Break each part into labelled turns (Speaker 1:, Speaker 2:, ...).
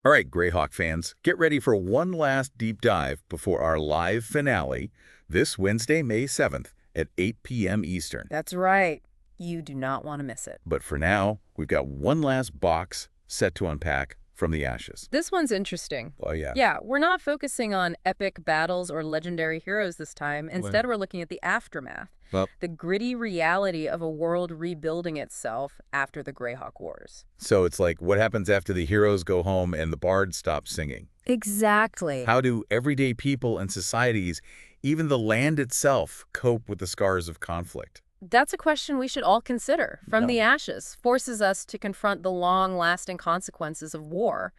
Speaker 1: All right, Greyhawk fans, get ready for one last deep dive before our live finale this Wednesday, May 7th at 8 p.m. Eastern.
Speaker 2: That's right. You do not want to miss it.
Speaker 1: But for now, we've got one last box set to unpack from the ashes.
Speaker 2: This one's interesting.
Speaker 1: Oh, yeah.
Speaker 2: Yeah, we're not focusing on epic battles or legendary heroes this time. Instead, we're looking at the aftermath.
Speaker 1: Well,
Speaker 2: The gritty reality of a world rebuilding itself after the Greyhawk Wars.
Speaker 1: so it's like what happens after the heroes go home and the bards stop singing?
Speaker 2: Exactly.
Speaker 1: How do everyday people and societies, even the land itself, cope with the scars of conflict?
Speaker 2: That's a question we should all consider. From
Speaker 1: Yeah.
Speaker 2: the ashes forces us to confront the long-lasting consequences of war.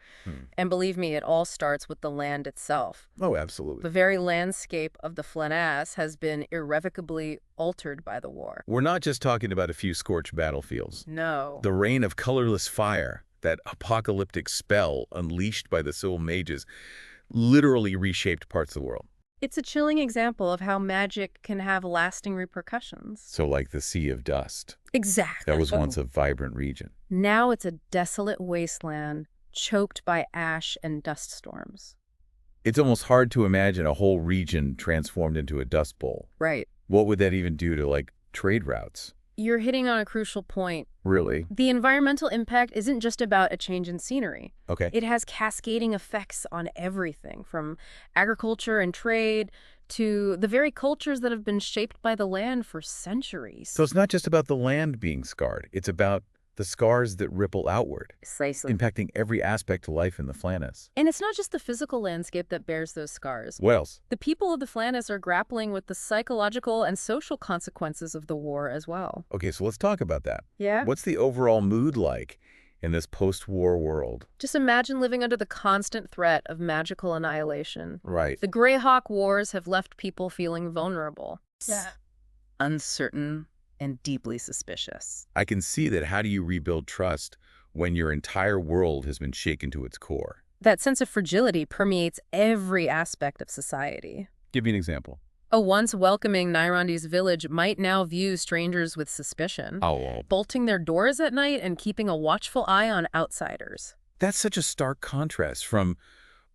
Speaker 2: And believe me, it all starts with the land itself.
Speaker 1: Oh, absolutely.
Speaker 2: The very landscape of the Flenas has been irrevocably altered by the war.
Speaker 1: We're not just talking about a few scorched battlefields.
Speaker 2: No.
Speaker 1: The rain of colorless fire, that apocalyptic spell unleashed by the civil mages, literally reshaped parts of the world.
Speaker 2: It's a chilling example of how magic can have lasting repercussions.
Speaker 1: So like the Sea of Dust.
Speaker 2: Exactly.
Speaker 1: That was once a vibrant region.
Speaker 2: Now it's a desolate wasteland, choked by ash and dust storms.
Speaker 1: It's almost hard to imagine a whole region transformed into a dust bowl.
Speaker 2: Right.
Speaker 1: What would that even do to, like, trade routes?
Speaker 2: You're hitting on a crucial point.
Speaker 1: Really?
Speaker 2: The environmental impact isn't just about a change in scenery.
Speaker 1: Okay.
Speaker 2: It has cascading effects on everything, from agriculture and trade to the very cultures that have been shaped by the land for centuries.
Speaker 1: So it's not just about the land being scarred. It's about the scars that ripple outward,
Speaker 2: Precisely.
Speaker 1: impacting every aspect of life in the Flenas.
Speaker 2: And it's not just the physical landscape that bears those scars.
Speaker 1: What else?
Speaker 2: The people of the Flenas are grappling with the psychological and social consequences of the war as well.
Speaker 1: Okay, so let's talk about that.
Speaker 2: Yeah?
Speaker 1: What's the overall mood like in this post-war world?
Speaker 2: Just imagine living under the constant threat of magical annihilation.
Speaker 1: Right.
Speaker 2: The Greyhawk Wars have left people feeling vulnerable.
Speaker 3: Yeah.
Speaker 2: Uncertain and deeply suspicious.
Speaker 1: I can see that. How do you rebuild trust when your entire world has been shaken to its core?
Speaker 2: That sense of fragility permeates every aspect of society.
Speaker 1: Give me an example.
Speaker 2: A once welcoming Nyrondi's village might now view strangers with suspicion,
Speaker 1: Oh,
Speaker 2: bolting their doors at night and keeping a watchful eye on outsiders.
Speaker 1: that's such a stark contrast from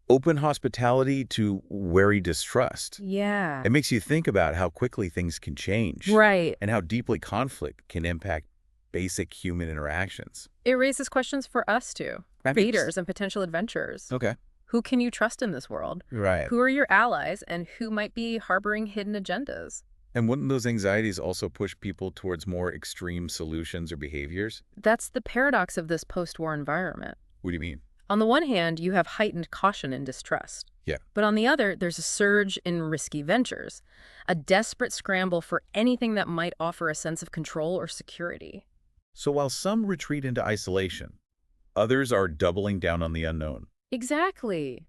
Speaker 1: open hospitality to wary distrust.
Speaker 2: Yeah.
Speaker 1: It makes you think about how quickly things can change.
Speaker 2: Right.
Speaker 1: And how deeply conflict can impact basic human interactions.
Speaker 2: It raises questions for us, too. Readers and potential adventurers.
Speaker 1: Okay.
Speaker 2: Who can you trust in this world?
Speaker 1: Right.
Speaker 2: Who are your allies, and who might be harboring hidden agendas?
Speaker 1: And wouldn't those anxieties also push people towards more extreme solutions or behaviors?
Speaker 2: That's the paradox of this post-war environment.
Speaker 1: What do you mean?
Speaker 2: On the one hand, you have heightened caution and distrust.
Speaker 1: Yeah.
Speaker 2: But on the other, there's a surge in risky ventures, a desperate scramble for anything that might offer a sense of control or security.
Speaker 1: So while some retreat into isolation, others are doubling down on the unknown.
Speaker 2: Exactly.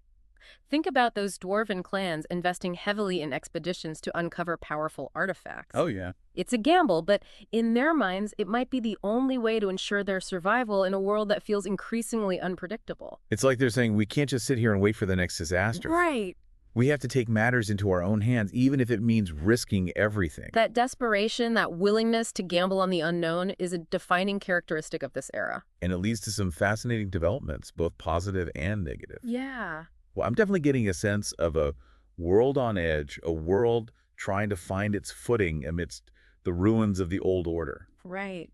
Speaker 2: Think about those dwarven clans investing heavily in expeditions to uncover powerful artifacts.
Speaker 1: Oh, yeah.
Speaker 2: It's a gamble, but in their minds, it might be the only way to ensure their survival in a world that feels increasingly unpredictable.
Speaker 1: It's like they're saying we can't just sit here and wait for the next disaster.
Speaker 2: Right.
Speaker 1: We have to take matters into our own hands, even if it means risking everything.
Speaker 2: That desperation, that willingness to gamble on the unknown is a defining characteristic of this era.
Speaker 1: And it leads to some fascinating developments, both positive and negative.
Speaker 2: Yeah.
Speaker 1: Well, I'm definitely getting a sense of a world on edge, a world trying to find its footing amidst the ruins of the old order.
Speaker 2: Right.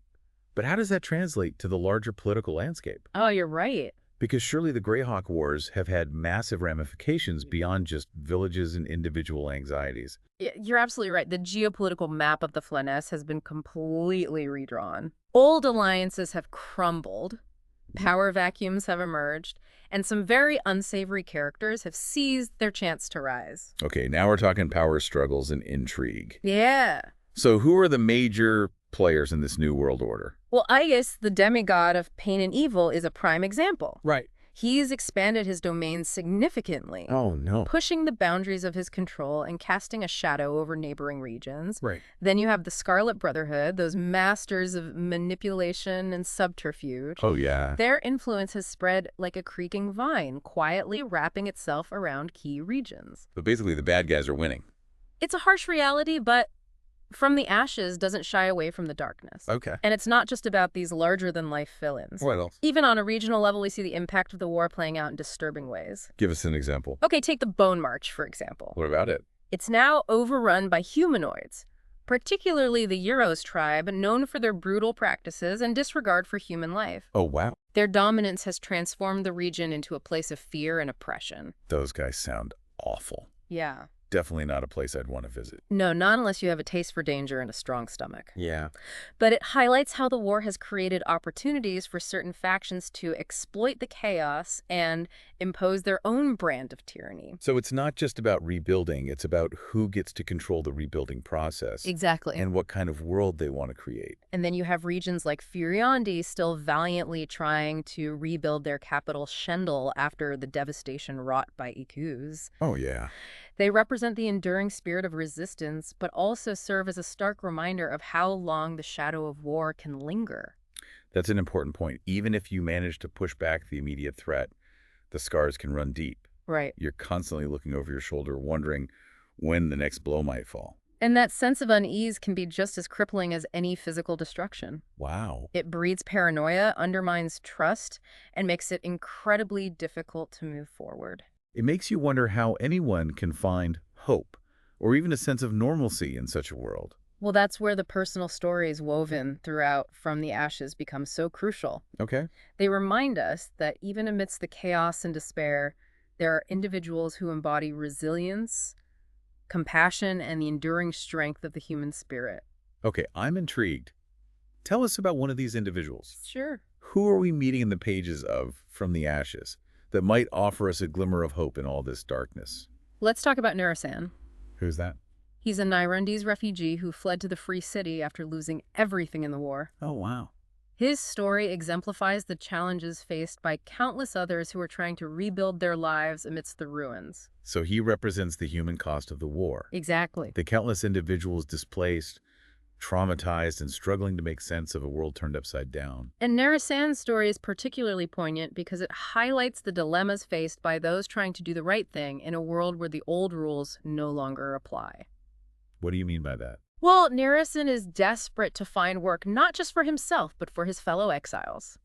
Speaker 1: But how does that translate to the larger political landscape?
Speaker 2: Oh, you're right.
Speaker 1: Because surely the Greyhawk Wars have had massive ramifications beyond just villages and individual anxieties.
Speaker 2: You're absolutely right. The geopolitical map of the Flenes has been completely redrawn. Old alliances have crumbled, power vacuums have emerged, and some very unsavory characters have seized their chance to rise.
Speaker 1: Okay, now we're talking power struggles and intrigue.
Speaker 2: Yeah.
Speaker 1: So who are the major players in this new world order?
Speaker 2: Well, Aegis, the demigod of pain and evil, is a prime example.
Speaker 1: Right.
Speaker 2: He's expanded his domain significantly,
Speaker 1: Oh, no.
Speaker 2: pushing the boundaries of his control and casting a shadow over neighboring regions.
Speaker 1: Right.
Speaker 2: Then you have the Scarlet Brotherhood, those masters of manipulation and subterfuge.
Speaker 1: Oh, yeah.
Speaker 2: Their influence has spread like a creaking vine, quietly wrapping itself around key regions.
Speaker 1: But basically the bad guys are winning.
Speaker 2: It's a harsh reality, but From the Ashes doesn't shy away from the darkness.
Speaker 1: Okay.
Speaker 2: And it's not just about these larger-than-life villains.
Speaker 1: What else?
Speaker 2: Even on a regional level, we see the impact of the war playing out in disturbing ways.
Speaker 1: Give us an example.
Speaker 2: Okay, take the Bone March, for example.
Speaker 1: What about it?
Speaker 2: It's now overrun by humanoids, particularly the Euros tribe, known for their brutal practices and disregard for human life.
Speaker 1: Oh, wow.
Speaker 2: Their dominance has transformed the region into a place of fear and oppression.
Speaker 1: Those guys sound awful.
Speaker 2: Yeah.
Speaker 1: Definitely not a place I'd want to visit.
Speaker 2: No, not unless you have a taste for danger and a strong stomach.
Speaker 1: Yeah.
Speaker 2: But it highlights how the war has created opportunities for certain factions to exploit the chaos and impose their own brand of tyranny.
Speaker 1: So it's not just about rebuilding, it's about who gets to control the rebuilding process.
Speaker 2: Exactly.
Speaker 1: And what kind of world they want to create.
Speaker 2: And then you have regions like Furiondi still valiantly trying to rebuild their capital Shendel after the devastation wrought by Ikuz.
Speaker 1: Oh, yeah.
Speaker 2: They represent the enduring spirit of resistance, but also serve as a stark reminder of how long the shadow of war can linger.
Speaker 1: That's an important point. Even if you manage to push back the immediate threat, the scars can run deep.
Speaker 2: Right.
Speaker 1: You're constantly looking over your shoulder, wondering when the next blow might fall.
Speaker 2: And that sense of unease can be just as crippling as any physical destruction.
Speaker 1: Wow.
Speaker 2: It breeds paranoia, undermines trust, and makes it incredibly difficult to move forward.
Speaker 1: It makes you wonder how anyone can find hope or even a sense of normalcy in such a world.
Speaker 2: Well, that's where the personal stories woven throughout From the Ashes become so crucial.
Speaker 1: Okay.
Speaker 2: They remind us that even amidst the chaos and despair, there are individuals who embody resilience, compassion, and the enduring strength of the human spirit.
Speaker 1: Okay, I'm intrigued. Tell us about one of these individuals.
Speaker 2: Sure.
Speaker 1: Who are we meeting in the pages of From the Ashes that might offer us a glimmer of hope in all this darkness?
Speaker 2: Let's talk about Narasan.
Speaker 1: Who's that?
Speaker 2: He's a Nyrundese refugee who fled to the Free City after losing everything in the war.
Speaker 1: Oh, wow.
Speaker 2: His story exemplifies the challenges faced by countless others who are trying to rebuild their lives amidst the ruins.
Speaker 1: So he represents the human cost of the war.
Speaker 2: Exactly.
Speaker 1: The countless individuals displaced, traumatized, and struggling to make sense of a world turned upside down.
Speaker 2: And Narasan's story is particularly poignant because it highlights the dilemmas faced by those trying to do the right thing in a world where the old rules no longer apply.
Speaker 1: What do you mean by that?
Speaker 2: Well, Narasan is desperate to find work not just for himself, but for his fellow exiles.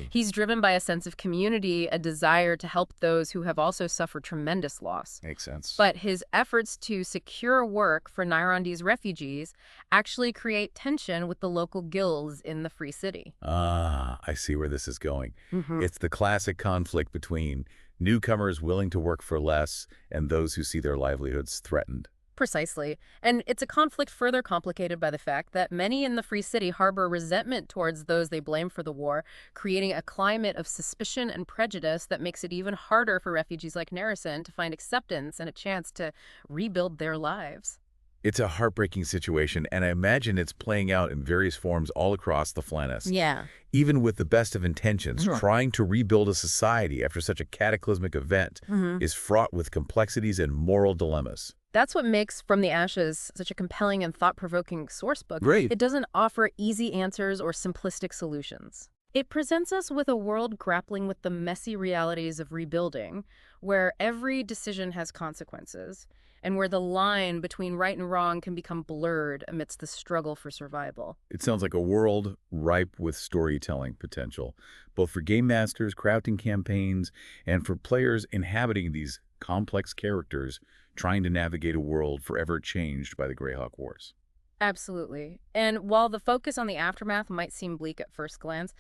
Speaker 2: He's driven by a sense of community, a desire to help those who have also suffered tremendous loss.
Speaker 1: Makes sense.
Speaker 2: But his efforts to secure work for Nyrundese refugees actually create tension with the local guilds in the Free City.
Speaker 1: Ah, I see where this is going.
Speaker 2: Mm-hmm.
Speaker 1: It's the classic conflict between newcomers willing to work for less and those who see their livelihoods threatened.
Speaker 2: Precisely. And it's a conflict further complicated by the fact that many in the Free City harbor resentment towards those they blame for the war, creating a climate of suspicion and prejudice that makes it even harder for refugees like Narasan to find acceptance and a chance to rebuild their lives.
Speaker 1: It's a heartbreaking situation, and I imagine it's playing out in various forms all across the Flannis.
Speaker 2: Yeah.
Speaker 1: Even with the best of intentions, trying to rebuild a society after such a cataclysmic event is fraught with complexities and moral dilemmas.
Speaker 2: That's what makes From the Ashes such a compelling and thought-provoking sourcebook.
Speaker 1: Great.
Speaker 2: It doesn't offer easy answers or simplistic solutions. It presents us with a world grappling with the messy realities of rebuilding, where every decision has consequences, and where the line between right and wrong can become blurred amidst the struggle for survival.
Speaker 1: It sounds like a world ripe with storytelling potential, both for game masters crafting campaigns and for players inhabiting these complex characters trying to navigate a world forever changed by the Greyhawk Wars.
Speaker 2: Absolutely. And while the focus on the aftermath might seem bleak at first glance,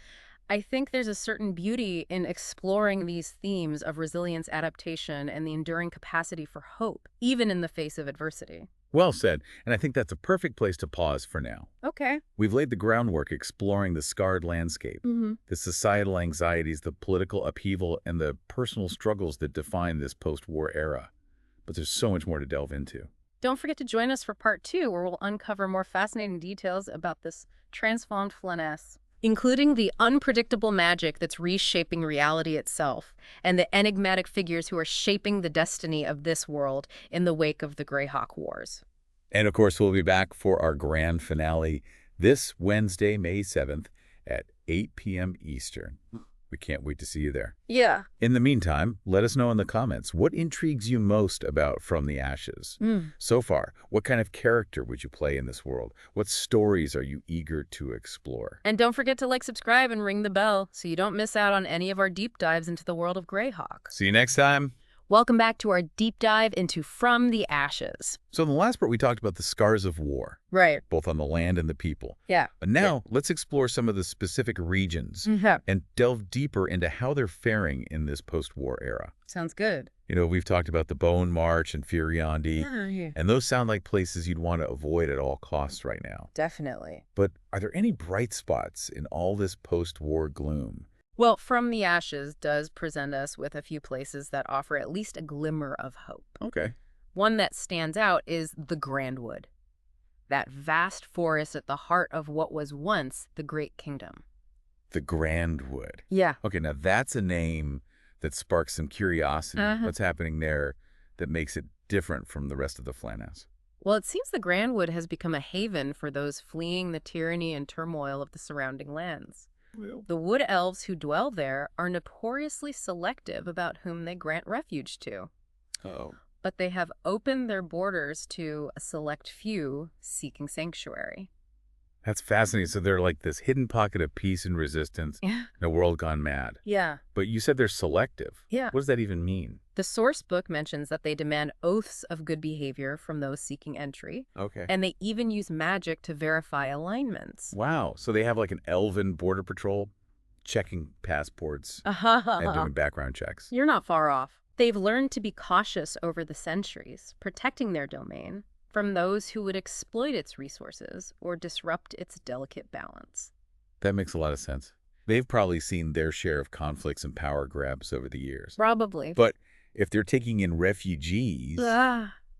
Speaker 2: I think there's a certain beauty in exploring these themes of resilience, adaptation, and the enduring capacity for hope, even in the face of adversity.
Speaker 1: Well said, and I think that's a perfect place to pause for now.
Speaker 2: Okay.
Speaker 1: We've laid the groundwork exploring the scarred landscape, the societal anxieties, the political upheaval, and the personal struggles that define this post-war era. But there's so much more to delve into.
Speaker 2: Don't forget to join us for part 2, where we'll uncover more fascinating details about this transformed Flannis, including the unpredictable magic that's reshaping reality itself, and the enigmatic figures who are shaping the destiny of this world in the wake of the Greyhawk Wars.
Speaker 1: And of course, we'll be back for our grand finale this Wednesday, May 7th at 8 p.m. Eastern. We can't wait to see you there.
Speaker 2: Yeah.
Speaker 1: In the meantime, let us know in the comments what intrigues you most about From the Ashes. So far, what kind of character would you play in this world? What stories are you eager to explore?
Speaker 2: And don't forget to subscribe, and ring the bell so you don't miss out on any of our deep dives into the world of Greyhawk.
Speaker 1: See you next time.
Speaker 2: Welcome back to our deep dive into From the Ashes.
Speaker 1: So in the last part, we talked about the scars of war,
Speaker 2: Right.
Speaker 1: both on the land and the people.
Speaker 2: Yeah.
Speaker 1: But now, let's explore some of the specific regions and delve deeper into how they're faring in this post-war era.
Speaker 2: Sounds good.
Speaker 1: You know, we've talked about the Bone March and Firiandi, and those sound like places you'd want to avoid at all costs right now.
Speaker 2: Definitely.
Speaker 1: But are there any bright spots in all this post-war gloom?
Speaker 2: Well, From the Ashes does present us with a few places that offer at least a glimmer of hope.
Speaker 1: Okay.
Speaker 2: One that stands out is the Grandwood, that vast forest at the heart of what was once the Great Kingdom.
Speaker 1: The Grandwood.
Speaker 2: Yeah.
Speaker 1: Okay, now that's a name that sparks some curiosity. What's happening there that makes it different from the rest of the Flaness?
Speaker 2: Well, it seems the Grandwood has become a haven for those fleeing the tyranny and turmoil of the surrounding lands. The wood elves who dwell there are notoriously selective about whom they grant refuge to. But they have opened their borders to a select few seeking sanctuary.
Speaker 1: That's fascinating. So they're like this hidden pocket of peace and resistance in a world gone mad.
Speaker 2: Yeah.
Speaker 1: But you said they're selective.
Speaker 2: Yeah.
Speaker 1: What does that even mean?
Speaker 2: The source book mentions that they demand oaths of good behavior from those seeking entry.
Speaker 1: Okay.
Speaker 2: And they even use magic to verify alignments.
Speaker 1: Wow. So they have like an elven border patrol checking passports and doing background checks.
Speaker 2: You're not far off. They've learned to be cautious over the centuries, protecting their domain from those who would exploit its resources or disrupt its delicate balance.
Speaker 1: That makes a lot of sense. They've probably seen their share of conflicts and power grabs over the years.
Speaker 2: Probably.
Speaker 1: But if they're taking in refugees,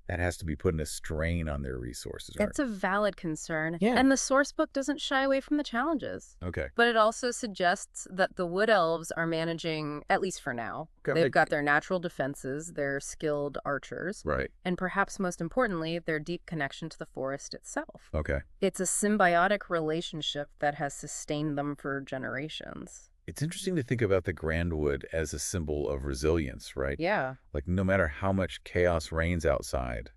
Speaker 1: that has to be putting a strain on their resources, right?
Speaker 2: It's a valid concern.
Speaker 1: Yeah.
Speaker 2: And the source book doesn't shy away from the challenges.
Speaker 1: Okay.
Speaker 2: But it also suggests that the wood elves are managing, at least for now.
Speaker 1: Okay.
Speaker 2: They've got their natural defenses, their skilled archers,
Speaker 1: Right.
Speaker 2: and perhaps most importantly, their deep connection to the forest itself.
Speaker 1: Okay.
Speaker 2: It's a symbiotic relationship that has sustained them for generations.
Speaker 1: It's interesting to think about the Grandwood as a symbol of resilience, right?
Speaker 2: Yeah.
Speaker 1: Like no matter how much chaos reigns outside,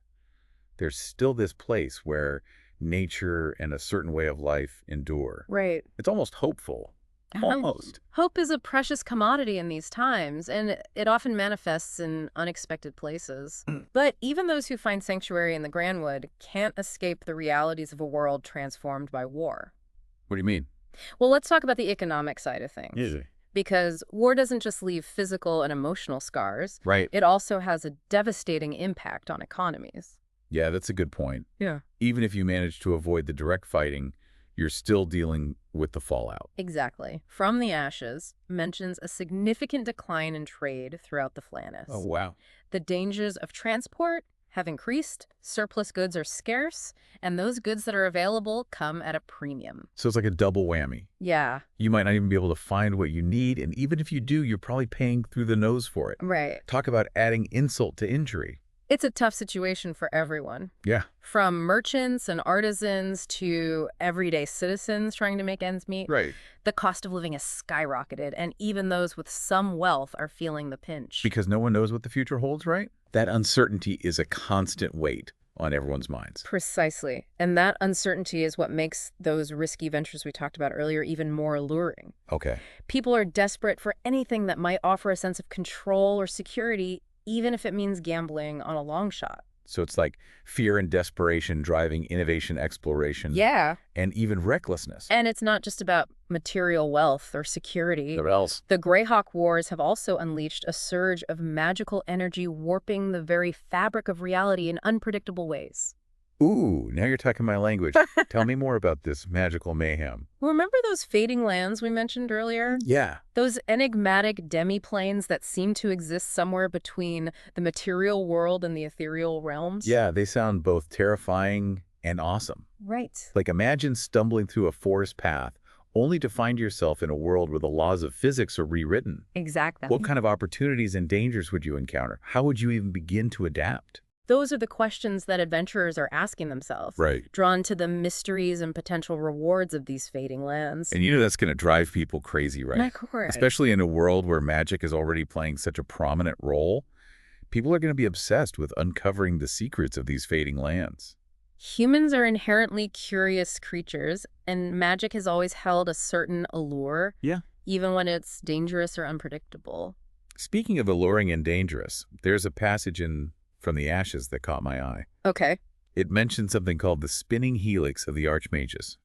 Speaker 1: there's still this place where nature and a certain way of life endure.
Speaker 2: Right.
Speaker 1: It's almost hopeful. Almost.
Speaker 2: Hope is a precious commodity in these times, and it often manifests in unexpected places. But even those who find sanctuary in the Grandwood can't escape the realities of a world transformed by war.
Speaker 1: What do you mean?
Speaker 2: Well, let's talk about the economic side of things.
Speaker 1: Easy.
Speaker 2: Because war doesn't just leave physical and emotional scars.
Speaker 1: Right.
Speaker 2: It also has a devastating impact on economies.
Speaker 1: Yeah, that's a good point.
Speaker 2: Yeah.
Speaker 1: Even if you manage to avoid the direct fighting, you're still dealing with the fallout.
Speaker 2: Exactly. From the Ashes mentions a significant decline in trade throughout the Flaness.
Speaker 1: Oh, wow.
Speaker 2: The dangers of transport have increased, surplus goods are scarce, and those goods that are available come at a premium.
Speaker 1: So it's like a double whammy.
Speaker 2: Yeah.
Speaker 1: You might not even be able to find what you need, and even if you do, you're probably paying through the nose for it.
Speaker 2: Right.
Speaker 1: Talk about adding insult to injury.
Speaker 2: It's a tough situation for everyone.
Speaker 1: Yeah.
Speaker 2: From merchants and artisans to everyday citizens trying to make ends meet.
Speaker 1: Right.
Speaker 2: The cost of living has skyrocketed, and even those with some wealth are feeling the pinch.
Speaker 1: Because no one knows what the future holds, right? That uncertainty is a constant weight on everyone's minds.
Speaker 2: Precisely. And that uncertainty is what makes those risky ventures we talked about earlier even more alluring.
Speaker 1: Okay.
Speaker 2: People are desperate for anything that might offer a sense of control or security, even if it means gambling on a long shot.
Speaker 1: So it's like fear and desperation driving innovation, exploration,
Speaker 2: Yeah.
Speaker 1: and even recklessness.
Speaker 2: And it's not just about material wealth or security.
Speaker 1: What else?
Speaker 2: The Greyhawk Wars have also unleashed a surge of magical energy warping the very fabric of reality in unpredictable ways.
Speaker 1: Ooh, now you're talking my language. Tell me more about this magical mayhem.
Speaker 2: Remember those fading lands we mentioned earlier?
Speaker 1: Yeah.
Speaker 2: Those enigmatic demi-planes that seem to exist somewhere between the material world and the ethereal realms?
Speaker 1: Yeah, they sound both terrifying and awesome.
Speaker 2: Right.
Speaker 1: Like imagine stumbling through a forest path only to find yourself in a world where the laws of physics are rewritten.
Speaker 2: Exactly.
Speaker 1: What kind of opportunities and dangers would you encounter? How would you even begin to adapt?
Speaker 2: Those are the questions that adventurers are asking themselves,
Speaker 1: Right.
Speaker 2: drawn to the mysteries and potential rewards of these fading lands.
Speaker 1: And that's going to drive people crazy, right?
Speaker 2: Of course.
Speaker 1: Especially in a world where magic is already playing such a prominent role. People are going to be obsessed with uncovering the secrets of these fading lands.
Speaker 2: Humans are inherently curious creatures, and magic has always held a certain allure,
Speaker 1: Yeah.
Speaker 2: even when it's dangerous or unpredictable.
Speaker 1: Speaking of alluring and dangerous, there's a passage from the Ashes that caught my eye.
Speaker 2: Okay.
Speaker 1: It mentions something called the spinning helix of the archmages.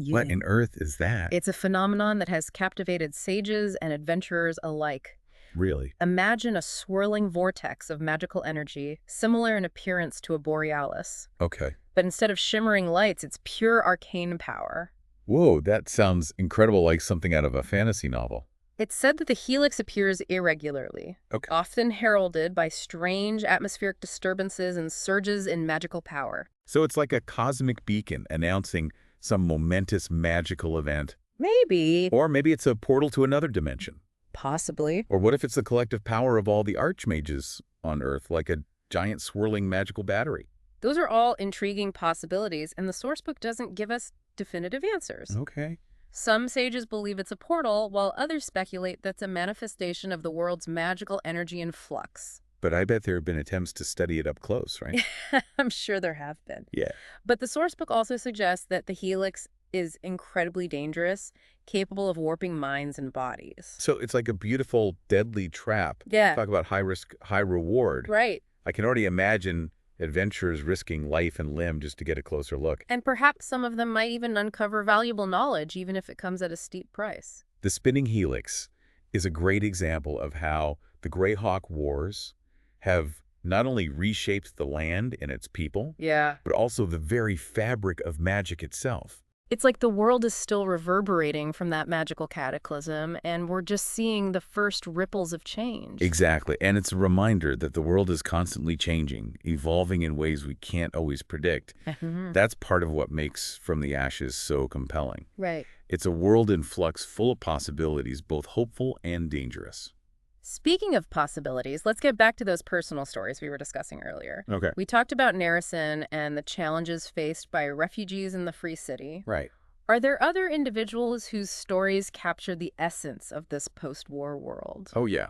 Speaker 1: What in earth is that?
Speaker 2: It's a phenomenon that has captivated sages and adventurers alike.
Speaker 1: Really?
Speaker 2: Imagine a swirling vortex of magical energy, similar in appearance to a borealis.
Speaker 1: Okay.
Speaker 2: But instead of shimmering lights, it's pure arcane power.
Speaker 1: Whoa, that sounds incredible, like something out of a fantasy novel.
Speaker 2: It's said that the helix appears irregularly,
Speaker 1: Okay.
Speaker 2: often heralded by strange atmospheric disturbances and surges in magical power.
Speaker 1: So it's like a cosmic beacon announcing some momentous magical event.
Speaker 2: Maybe.
Speaker 1: Or maybe it's a portal to another dimension.
Speaker 2: Possibly.
Speaker 1: Or what if it's the collective power of all the archmages on Earth, like a giant swirling magical battery?
Speaker 2: Those are all intriguing possibilities, and the sourcebook doesn't give us definitive answers.
Speaker 1: Okay.
Speaker 2: Some sages believe it's a portal, while others speculate that's a manifestation of the world's magical energy in flux.
Speaker 1: But I bet there have been attempts to study it up close, right?
Speaker 2: I'm sure there have been.
Speaker 1: Yeah.
Speaker 2: But the sourcebook also suggests that the helix is incredibly dangerous, capable of warping minds and bodies.
Speaker 1: So it's like a beautiful, deadly trap.
Speaker 2: Yeah.
Speaker 1: Talk about high risk, high reward.
Speaker 2: Right.
Speaker 1: I can already imagine adventurers risking life and limb just to get a closer look.
Speaker 2: And perhaps some of them might even uncover valuable knowledge, even if it comes at a steep price.
Speaker 1: The spinning helix is a great example of how the Greyhawk Wars have not only reshaped the land and its people,
Speaker 2: Yeah.
Speaker 1: but also the very fabric of magic itself.
Speaker 2: It's like the world is still reverberating from that magical cataclysm, and we're just seeing the first ripples of change.
Speaker 1: Exactly. And it's a reminder that the world is constantly changing, evolving in ways we can't always predict. That's part of what makes From the Ashes so compelling.
Speaker 2: Right.
Speaker 1: It's a world in flux full of possibilities, both hopeful and dangerous.
Speaker 2: Speaking of possibilities, let's get back to those personal stories we were discussing earlier.
Speaker 1: Okay.
Speaker 2: We talked about Narison and the challenges faced by refugees in the Free City.
Speaker 1: Right.
Speaker 2: Are there other individuals whose stories capture the essence of this post-war world?
Speaker 1: Oh, yeah.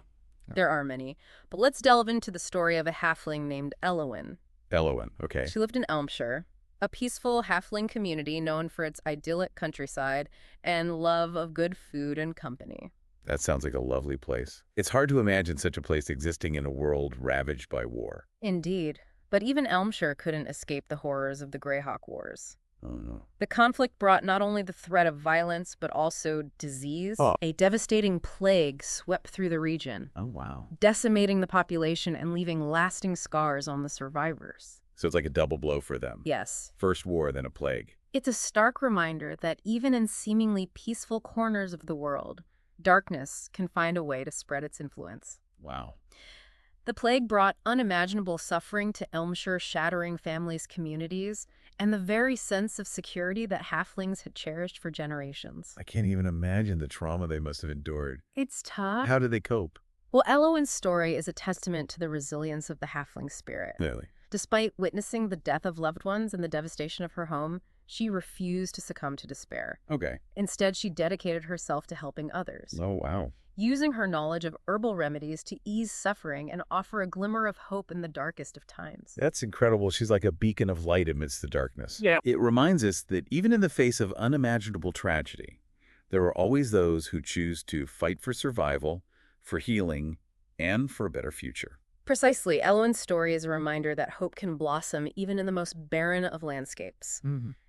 Speaker 2: There are many, but let's delve into the story of a halfling named Elowin.
Speaker 1: Elowin. Okay.
Speaker 2: She lived in Elmshire, a peaceful halfling community known for its idyllic countryside and love of good food and company.
Speaker 1: That sounds like a lovely place. It's hard to imagine such a place existing in a world ravaged by war.
Speaker 2: Indeed, but even Elmshire couldn't escape the horrors of the Greyhawk Wars.
Speaker 1: Oh, no.
Speaker 2: The conflict brought not only the threat of violence, but also disease.
Speaker 1: Oh.
Speaker 2: A devastating plague swept through the region,
Speaker 1: Oh, wow.
Speaker 2: decimating the population and leaving lasting scars on the survivors.
Speaker 1: So it's like a double blow for them.
Speaker 2: Yes.
Speaker 1: First war, then a plague.
Speaker 2: It's a stark reminder that even in seemingly peaceful corners of the world, darkness can find a way to spread its influence.
Speaker 1: Wow.
Speaker 2: The plague brought unimaginable suffering to Elmshire, shattering families' communities, and the very sense of security that halflings had cherished for generations.
Speaker 1: I can't even imagine the trauma they must have endured.
Speaker 2: It's tough.
Speaker 1: How did they cope?
Speaker 2: Well, Elowin's story is a testament to the resilience of the halfling spirit.
Speaker 1: Really?
Speaker 2: Despite witnessing the death of loved ones and the devastation of her home, she refused to succumb to despair.
Speaker 1: Okay.
Speaker 2: Instead, she dedicated herself to helping others,
Speaker 1: Oh, wow.
Speaker 2: using her knowledge of herbal remedies to ease suffering and offer a glimmer of hope in the darkest of times.
Speaker 1: That's incredible. She's like a beacon of light amidst the darkness.
Speaker 3: Yeah.
Speaker 1: It reminds us that even in the face of unimaginable tragedy, there are always those who choose to fight for survival, for healing, and for a better future.
Speaker 2: Precisely. Elowin's story is a reminder that hope can blossom even in the most barren of landscapes.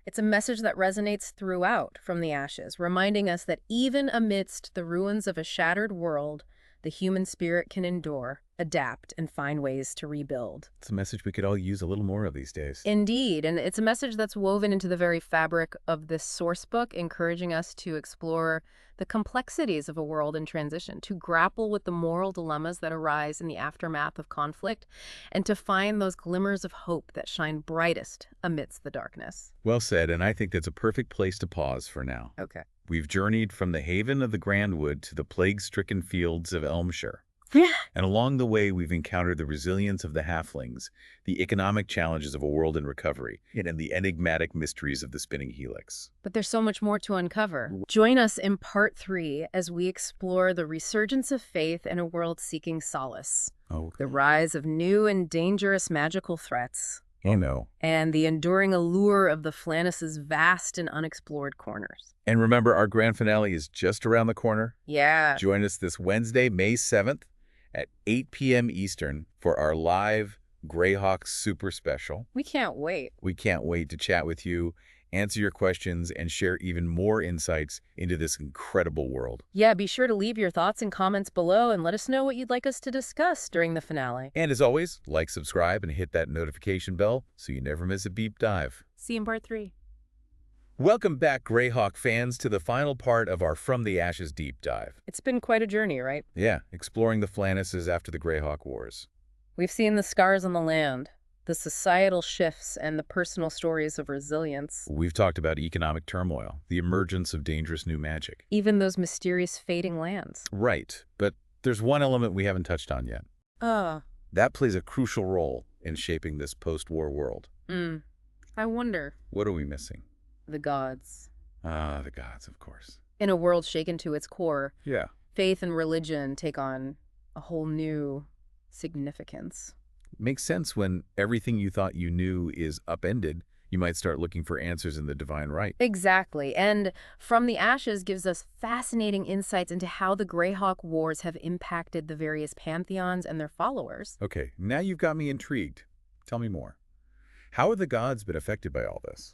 Speaker 2: It's a message that resonates throughout From the Ashes, reminding us that even amidst the ruins of a shattered world, the human spirit can endure, adapt, and find ways to rebuild.
Speaker 1: It's a message we could all use a little more of these days.
Speaker 2: Indeed, and it's a message that's woven into the very fabric of this source book, encouraging us to explore the complexities of a world in transition, to grapple with the moral dilemmas that arise in the aftermath of conflict, and to find those glimmers of hope that shine brightest amidst the darkness.
Speaker 1: Well said, and I think that's a perfect place to pause for now.
Speaker 2: Okay.
Speaker 1: We've journeyed from the haven of the Grandwood to the plague-stricken fields of Elmshire.
Speaker 2: Yeah.
Speaker 1: And along the way, we've encountered the resilience of the halflings, the economic challenges of a world in recovery, and the enigmatic mysteries of the spinning helix.
Speaker 2: But there's so much more to uncover. Join us in part 3 as we explore the resurgence of faith in a world seeking solace, the rise of new and dangerous magical threats, and the enduring allure of the Flannis' vast and unexplored corners.
Speaker 1: And remember, our grand finale is just around the corner.
Speaker 2: Yeah.
Speaker 1: Join us this Wednesday, May 7th at 8 p.m. Eastern for our live Greyhawk Super Special.
Speaker 2: We can't wait.
Speaker 1: We can't wait to chat with you, answer your questions, and share even more insights into this incredible world.
Speaker 2: Yeah, be sure to leave your thoughts and comments below and let us know what you'd like us to discuss during the finale.
Speaker 1: And as always, like, subscribe, and hit that notification bell so you never miss a deep dive.
Speaker 2: See you in part 3.
Speaker 1: Welcome back, Greyhawk fans, to the final part of our From the Ashes deep dive.
Speaker 2: It's been quite a journey, right?
Speaker 1: Yeah, exploring the Flannises after the Greyhawk Wars.
Speaker 2: We've seen the scars on the land, the societal shifts, and the personal stories of resilience.
Speaker 1: We've talked about economic turmoil, the emergence of dangerous new magic.
Speaker 2: Even those mysterious fading lands.
Speaker 1: Right, but there's one element we haven't touched on yet. That plays a crucial role in shaping this post-war world.
Speaker 2: I wonder.
Speaker 1: What are we missing?
Speaker 2: The gods.
Speaker 1: The gods, of course.
Speaker 2: In a world shaken to its core,
Speaker 1: Yeah.
Speaker 2: faith and religion take on a whole new significance.
Speaker 1: Makes sense when everything you thought you knew is upended. You might start looking for answers in the divine right.
Speaker 2: Exactly. And From the Ashes gives us fascinating insights into how the Greyhawk Wars have impacted the various pantheons and their followers.
Speaker 1: Okay, now you've got me intrigued. Tell me more. How have the gods been affected by all this?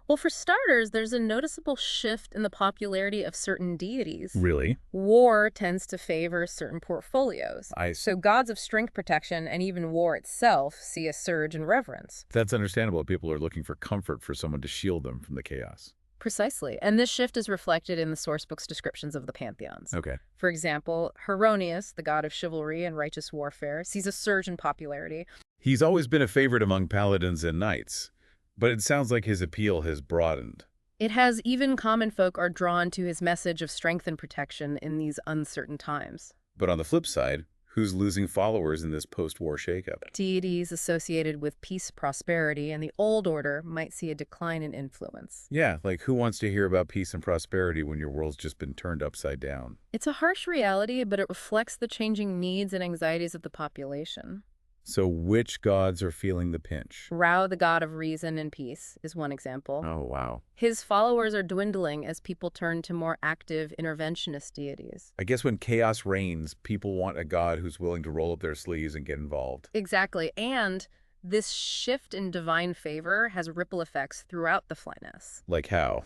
Speaker 2: Well, for starters, there's a noticeable shift in the popularity of certain deities.
Speaker 1: Really?
Speaker 2: War tends to favor certain portfolios. So gods of strength protection and even war itself see a surge in reverence.
Speaker 1: That's understandable. People are looking for comfort for someone to shield them from the chaos.
Speaker 2: Precisely. And this shift is reflected in the sourcebook's descriptions of the pantheons.
Speaker 1: Okay.
Speaker 2: For example, Heronius, the god of chivalry and righteous warfare, sees a surge in popularity.
Speaker 1: He's always been a favorite among paladins and knights, but it sounds like his appeal has broadened.
Speaker 2: It has. Even common folk are drawn to his message of strength and protection in these uncertain times.
Speaker 1: But on the flip side, who's losing followers in this post-war shakeup?
Speaker 2: Deities associated with peace, prosperity, and the old order might see a decline in influence.
Speaker 1: Yeah, like who wants to hear about peace and prosperity when your world's just been turned upside down?
Speaker 2: It's a harsh reality, but it reflects the changing needs and anxieties of the population.
Speaker 1: So which gods are feeling the pinch?
Speaker 2: Rao, the god of reason and peace, is one example.
Speaker 1: Oh, wow.
Speaker 2: His followers are dwindling as people turn to more active interventionist deities.
Speaker 1: I guess when chaos reigns, people want a god who's willing to roll up their sleeves and get involved.
Speaker 2: Exactly. And this shift in divine favor has ripple effects throughout the Flannis.
Speaker 1: Like how?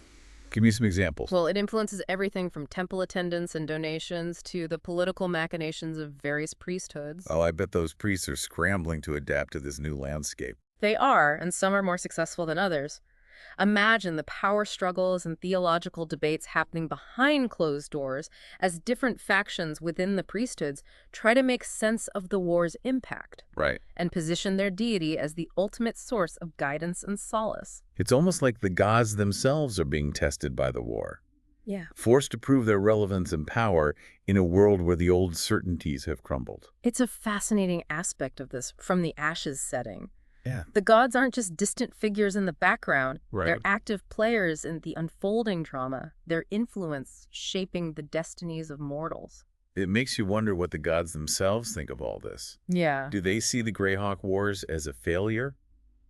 Speaker 1: Give me some examples.
Speaker 2: Well, it influences everything from temple attendance and donations to the political machinations of various priesthoods.
Speaker 1: Oh, I bet those priests are scrambling to adapt to this new landscape.
Speaker 2: They are, and some are more successful than others. Imagine the power struggles and theological debates happening behind closed doors as different factions within the priesthoods try to make sense of the war's impact.
Speaker 1: Right.
Speaker 2: And position their deity as the ultimate source of guidance and solace.
Speaker 1: It's almost like the gods themselves are being tested by the war.
Speaker 2: Yeah.
Speaker 1: Forced to prove their relevance and power in a world where the old certainties have crumbled.
Speaker 2: It's a fascinating aspect of this From the Ashes setting.
Speaker 1: Yeah.
Speaker 2: The gods aren't just distant figures in the background.
Speaker 1: Right.
Speaker 2: They're active players in the unfolding drama, their influence shaping the destinies of mortals.
Speaker 1: It makes you wonder what the gods themselves think of all this.
Speaker 2: Yeah.
Speaker 1: Do they see the Greyhawk Wars as a failure,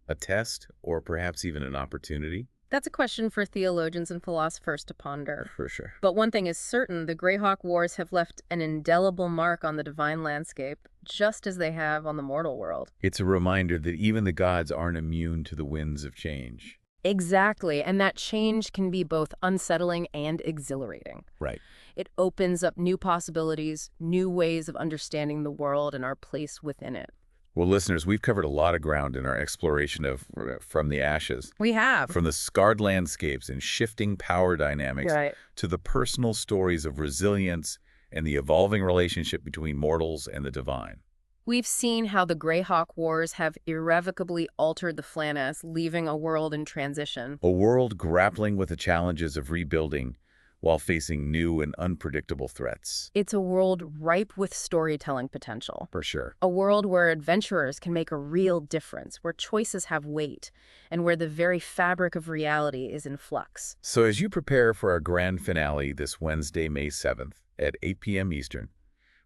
Speaker 1: a test, or perhaps even an opportunity?
Speaker 2: That's a question for theologians and philosophers to ponder.
Speaker 1: For sure.
Speaker 2: But one thing is certain, the Greyhawk Wars have left an indelible mark on the divine landscape, just as they have on the mortal world.
Speaker 1: It's a reminder that even the gods aren't immune to the winds of change.
Speaker 2: Exactly, and that change can be both unsettling and exhilarating.
Speaker 1: Right.
Speaker 2: It opens up new possibilities, new ways of understanding the world and our place within it.
Speaker 1: Well, listeners, we've covered a lot of ground in our exploration of From the Ashes.
Speaker 2: We have.
Speaker 1: From the scarred landscapes and shifting power dynamics to the personal stories of resilience and the evolving relationship between mortals and the divine.
Speaker 2: We've seen how the Greyhawk Wars have irrevocably altered the Flannis, leaving a world in transition.
Speaker 1: A world grappling with the challenges of rebuilding while facing new and unpredictable threats.
Speaker 2: It's a world ripe with storytelling potential.
Speaker 1: For sure.
Speaker 2: A world where adventurers can make a real difference, where choices have weight, and where the very fabric of reality is in flux.
Speaker 1: So as you prepare for our grand finale this Wednesday, May 7th at 8 p.m. Eastern,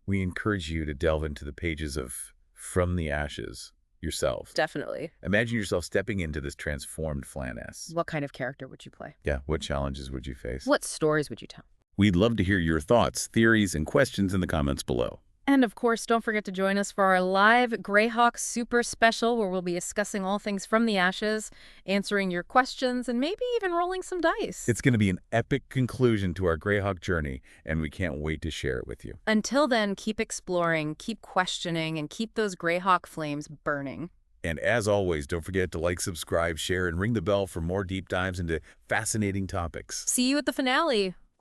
Speaker 1: we encourage you to delve into the pages of From the Ashes yourself.
Speaker 2: Definitely.
Speaker 1: Imagine yourself stepping into this transformed Flaness.
Speaker 2: What kind of character would you play?
Speaker 1: Yeah, what challenges would you face?
Speaker 2: What stories would you tell?
Speaker 1: We'd love to hear your thoughts, theories, and questions in the comments below.
Speaker 2: And of course, don't forget to join us for our live Greyhawk Super Special, where we'll be discussing all things From the Ashes, answering your questions, and maybe even rolling some dice.
Speaker 1: It's going to be an epic conclusion to our Greyhawk journey, and we can't wait to share it with you.
Speaker 2: Until then, keep exploring, keep questioning, and keep those Greyhawk flames burning.
Speaker 1: And as always, don't forget to like, subscribe, share, and ring the bell for more deep dives into fascinating topics.
Speaker 2: See you at the finale.